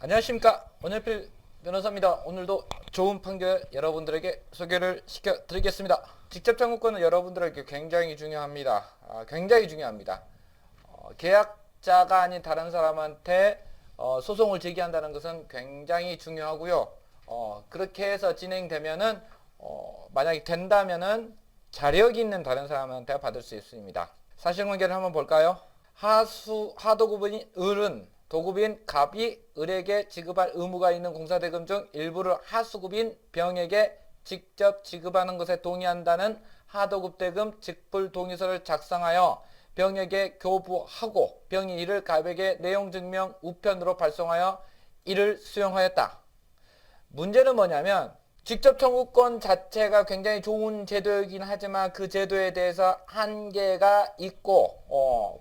안녕하십니까, 원현필 변호사입니다. 오늘도 좋은 판결 여러분들에게 소개를 시켜드리겠습니다. 직접 청구권은 여러분들에게 굉장히 중요합니다. 굉장히 중요합니다. 계약자가 아닌 다른 사람한테 소송을 제기한다는 것은 굉장히 중요하고요. 그렇게 해서 진행되면은 만약에 된다면은 자력 있는 다른 사람한테 받을 수 있습니다. 사실관계를 한번 볼까요? 하도급인 을은 도급인 갑이 을에게 지급할 의무가 있는 공사대금 중 일부를 하수급인 병에게 직접 지급하는 것에 동의한다는 하도급대금 직불동의서를 작성하여 병에게 교부하고 병이 이를 갑에게 내용증명 우편으로 발송하여 이를 수용하였다. 문제는 뭐냐면 직접 청구권 자체가 굉장히 좋은 제도이긴 하지만 그 제도에 대해서 한계가 있고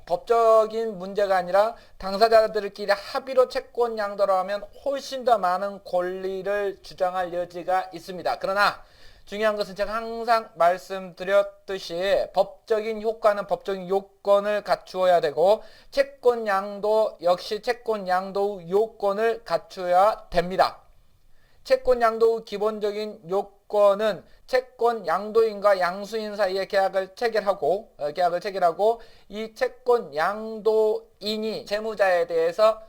법적인 문제가 아니라 당사자들끼리 합의로 채권 양도를 하면 훨씬 더 많은 권리를 주장할 여지가 있습니다. 그러나 중요한 것은 제가 항상 말씀드렸듯이 법적인 효과는 법적인 요건을 갖추어야 되고 채권 양도 역시 채권 양도 요건을 갖춰야 됩니다. 채권 양도 기본적인 요건은 채권 양도인과 양수인 사이의 계약을 체결하고 이 채권 양도인이 채무자에 대해서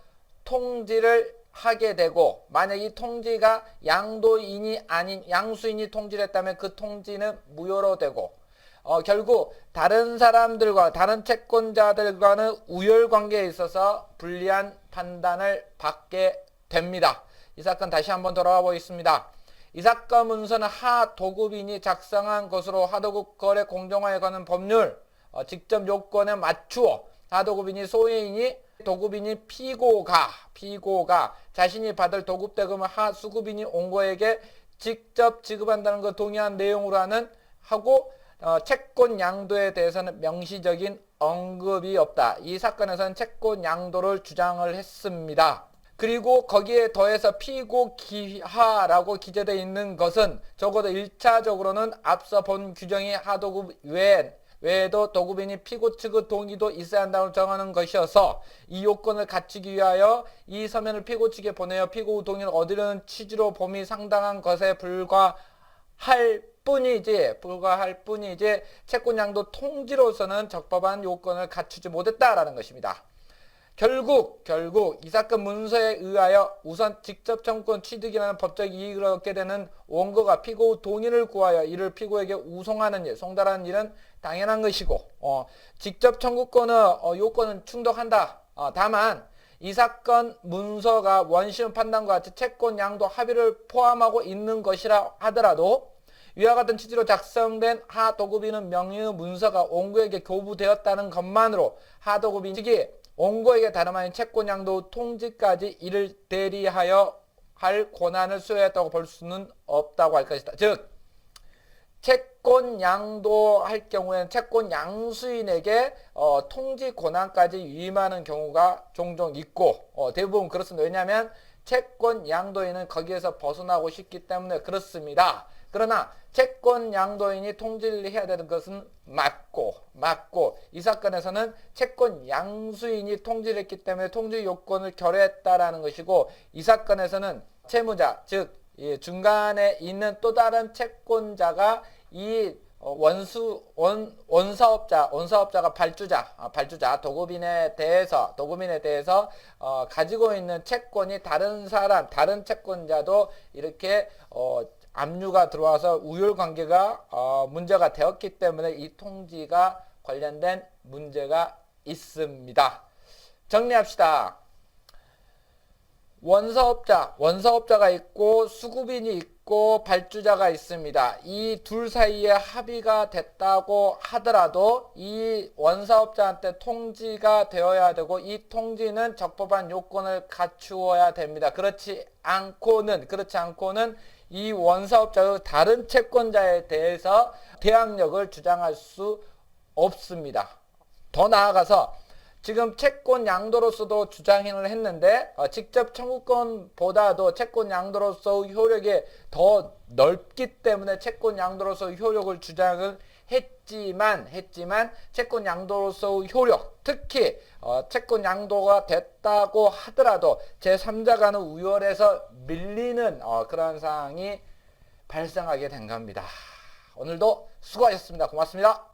통지를 하게 되고 만약 이 통지가 양도인이 아닌 양수인이 통지를 했다면 그 통지는 무효로 되고 결국 다른 사람들과 다른 채권자들과는 우열관계에 있어서 불리한 판단을 받게 됩니다. 이 사건 다시 한번 돌아와 보겠습니다. 이 사건 문서는 하도급인이 작성한 것으로 하도급 거래 공정화에 관한 법률 직접 요건에 맞추어 하도급인이 소해인이 도급인이 피고가 자신이 받을 도급대금을 하수급인이 온거에게 직접 지급한다는 것 동의한 내용으로 하고 채권 양도에 대해서는 명시적인 언급이 없다. 이 사건에서는 채권 양도를 주장을 했습니다. 그리고 거기에 더해서 피고기하라고 기재되어 있는 것은 적어도 1차적으로는 앞서 본 규정이 하도급 외에도 도급인이 피고 측의 동의도 있어야 한다고 정하는 것이어서 이 요건을 갖추기 위하여 이 서면을 피고 측에 보내어 피고 동의를 얻으려는 취지로 봄이 상당한 것에 불과할 뿐이지 채권 양도 통지로서는 적법한 요건을 갖추지 못했다라는 것입니다. 결국 이 사건 문서에 의하여 우선 직접 청구권 취득이라는 법적 이익을 얻게 되는 원고가 피고 동의를 구하여 이를 피고에게 우송하는 일, 송달하는 일은 당연한 것이고 직접 청구권의 요건은 충족한다. 다만 이 사건 문서가 원시효 판단과 같이 채권 양도 합의를 포함하고 있는 것이라 하더라도 위와 같은 취지로 작성된 하도급인은 명의의 문서가 원고에게 교부되었다는 것만으로 하도급인 측이 원고에게 다름 아닌 채권 양도 통지까지 이를 대리하여 할 권한을 수여했다고 볼 수는 없다고 할 것이다. 즉 채권 양도할 경우에는 채권 양수인에게 통지 권한까지 위임하는 경우가 종종 있고 대부분 그렇습니다. 왜냐하면 채권 양도인은 거기에서 벗어나고 싶기 때문에 그렇습니다. 그러나 채권 양도인이 통지를 해야 되는 것은 맞고 이 사건에서는 채권 양수인이 통지를 했기 때문에 통지 요건을 결여했다라는 것이고 이 사건에서는 채무자 즉 중간에 있는 또 다른 채권자가 이 원사업자가 발주자 도급인에 대해서 가지고 있는 채권이 다른 채권자도 이렇게 압류가 들어와서 우열관계가 문제가 되었기 때문에 이 통지가 관련된 문제가 있습니다. 정리합시다. 원사업자가 있고 수급인이 있고 발주자가 있습니다. 이 둘 사이에 합의가 됐다고 하더라도 이 원사업자한테 통지가 되어야 되고 이 통지는 적법한 요건을 갖추어야 됩니다. 그렇지 않고는 이 원사업자의 다른 채권자에 대해서 대항력을 주장할 수 없습니다. 더 나아가서 지금 채권 양도로서도 주장을 했는데 직접 청구권보다도 채권 양도로서의 효력이 더 넓기 때문에 채권 양도로서의 효력을 주장을 했지만 채권 양도로서의 효력, 특히 채권 양도가 됐다고 하더라도 제3자 간의 우열에서 밀리는 그러한 상황이 발생하게 된 겁니다. 오늘도 수고하셨습니다. 고맙습니다.